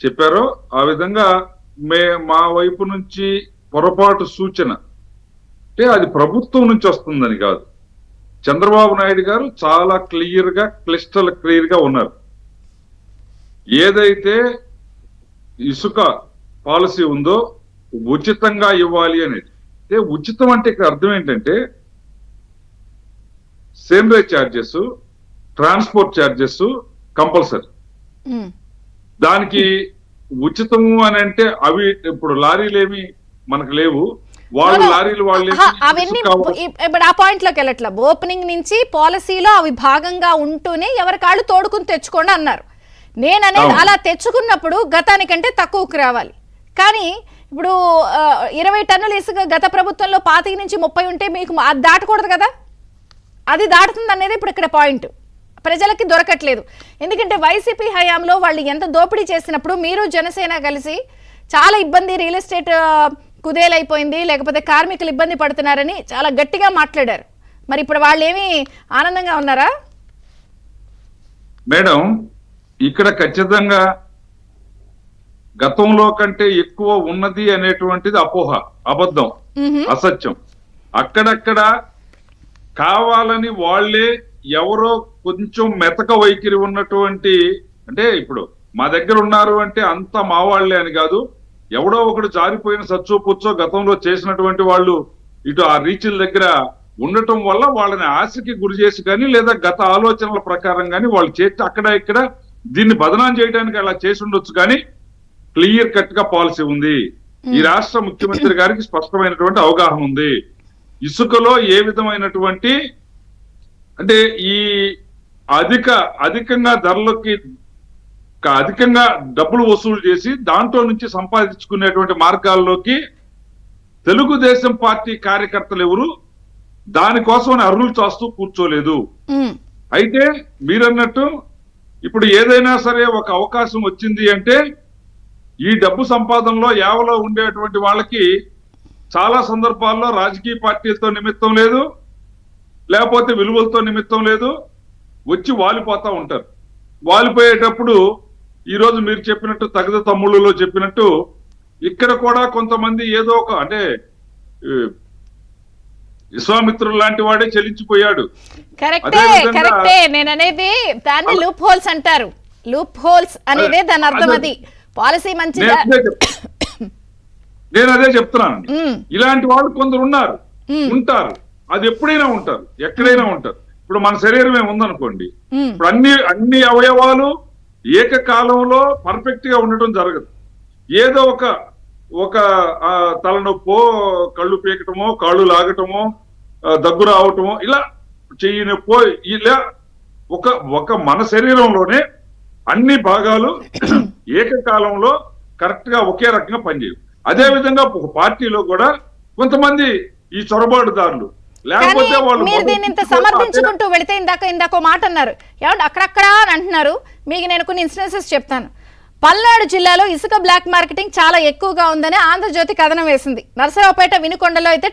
చెప్పారో ఆ విధంగా మా వైపు నుంచి పొరపాటు సూచన అంటే అది ప్రభుత్వం నుంచి వస్తుందని కాదు. చంద్రబాబు నాయుడు గారు చాలా క్లిస్టల్ క్లియర్ గా ఉన్నారు. ఏదైతే ఇసుక పాలసీ ఉందో ఉచితంగా ఇవ్వాలి అనేది. ఉచితం అంటే ఇక్కడ అర్థం ఏంటంటే సేంద్రేజ్ ఛార్జెస్, ట్రాన్స్పోర్ట్ ఛార్జెస్ కంపల్సరీ. దానికి ఉచితము అని అంటే అవి ఇప్పుడు లారీలేమి మనకు లేవు, వాళ్ళు లారీలు వాళ్ళు అవన్నీ ఇప్పుడు ఆ పాయింట్ లోకి వెళ్ళట్లా. ఓపెనింగ్ నుంచి పాలసీలో అవి భాగంగా ఉంటూనే ఎవరికాళ్ళు తోడుకుని తెచ్చుకోండి అన్నారు. నేననేది అలా తెచ్చుకున్నప్పుడు గతానికంటే తక్కువకు రావాలి. కానీ ఇప్పుడు 20 టన్నులు ఇసుక గత ప్రభుత్వంలో 25 నుంచి 30 ఉంటే మీకు అది దాటకూడదు కదా, అది దాటుతుంది అనేది ఇప్పుడు ఇక్కడ పాయింట్. ప్రజలకి దొరకట్లేదు. ఎందుకంటే వైసీపీ హయాంలో వాళ్ళు ఎంత దోపిడీ చేసినప్పుడు మీరు జనసేన కలిసి చాలా ఇబ్బంది, రియల్ ఎస్టేట్ కుదేలైపోయింది, లేకపోతే కార్మికులు ఇబ్బంది పడుతున్నారని చాలా గట్టిగా మాట్లాడారు. మరి ఇప్పుడు వాళ్ళు ఏమి ఆనందంగా ఉన్నారా? మేడం, ఇక్కడ ఖచ్చితంగా గతంలో కంటే ఎక్కువ ఉన్నది అనేటువంటిది అపోహ, అబద్ధం, అసత్యం. అక్కడక్కడ కావాలని వాళ్లే ఎవరో కొంచెం మెతక వైఖరి ఉన్నటువంటి, అంటే ఇప్పుడు మా దగ్గర ఉన్నారు అంటే అంత మా వాళ్లే అని కాదు, ఎవడో ఒకడు జారిపోయిన సచ్చో పుచ్చో గతంలో చేసినటువంటి వాళ్ళు ఇటు ఆ రీచ్ల దగ్గర ఉండటం వల్ల వాళ్ళని ఆశకి గురి చేసి కానీ లేదా గత ఆలోచనల ప్రకారం కానీ వాళ్ళు చేసి అక్కడ ఇక్కడ దీన్ని బదనాం చేయడానికి అలా చేసి ఉండొచ్చు. కానీ క్లియర్ కట్ గా పాలసీ ఉంది. ఈ రాష్ట్ర ముఖ్యమంత్రి గారికి స్పష్టమైనటువంటి అవగాహన ఉంది. ఇసుకలో ఏ విధమైనటువంటి అంటే ఈ అధికంగా ధరలకి అధికంగా డబ్బులు వసూలు చేసి దాంట్లో నుంచి సంపాదించుకునేటువంటి మార్గాల్లోకి తెలుగుదేశం పార్టీ కార్యకర్తలు ఎవరు దానికోసం అర్రులు చాస్తూ కూర్చోలేదు. అయితే మీరన్నట్టు ఇప్పుడు ఏదైనా సరే ఒక అవకాశం వచ్చింది అంటే ఈ డబ్బు సంపాదనలో యావలో ఉండేటువంటి వాళ్ళకి చాలా సందర్భాల్లో రాజకీయ పార్టీలతో నిమిత్తం లేదు, లేకపోతే విలువలతో నిమిత్తం లేదు, వచ్చి వాలిపోతా ఉంటారు. వాలిపోయేటప్పుడు ఈరోజు మీరు చెప్పినట్టు తగద తమ్ముళ్ళలో చెప్పినట్టు ఇక్కడ కూడా కొంతమంది ఏదో ఒక అంటే విశ్వామిత్రుడు లాంటి వాడే చెల్లించిపోయాడు. కరెక్టే. నేను అనేది దాన్ని లూప్ హోల్స్ అంటారు. లూప్ హోల్స్ అనేదే దాని అర్థం. అది పాలసీ మంచిగా నేను అదే చెప్తున్నాను. ఇలాంటి వాళ్ళు కొందరు ఉంటారు. అది ఎప్పుడైనా ఉంటారు, ఎక్కడైనా ఉంటారు. ఇప్పుడు మన శరీరమే ఉందనుకోండి, ఇప్పుడు అన్ని అవయవాలు ఏకకాలంలో పర్ఫెక్ట్ గా ఉండటం జరగదు. ఏదో ఒక తలనొప్పో, కళ్ళు పీకటమో, కాళ్ళు లాగటమో, దగ్గు రావటమో, ఇలా చెయ్యి నొప్పో, ఇలా ఒక మన శరీరంలోనే అన్ని భాగాలు ఏకకాలంలో కరెక్ట్ గా ఒకే రకంగా పనిచేయవు. అదే విధంగా ఒక పార్టీలో కూడా కొంతమంది ఈ చొరబాటుదారులు లేకపోతే వాళ్ళు మీరు దీన్ని ఇంత సమర్థించుకుంటూ వెళితే ఇందాకో మాట అన్నారు, ఏమంటే అక్కడక్కడ అని అంటున్నారు. మీకు నేను కొన్ని ఇన్స్టెన్సెస్ చెప్తాను. పల్నాడు జిల్లాలో ఇసుక బ్లాక్ మార్కెటింగ్ చాలా ఎక్కువగా ఉందని ఆంధ్రజ్యోతి కథనం వేసింది. నరసరావుపేట, వినుకొండలో అయితే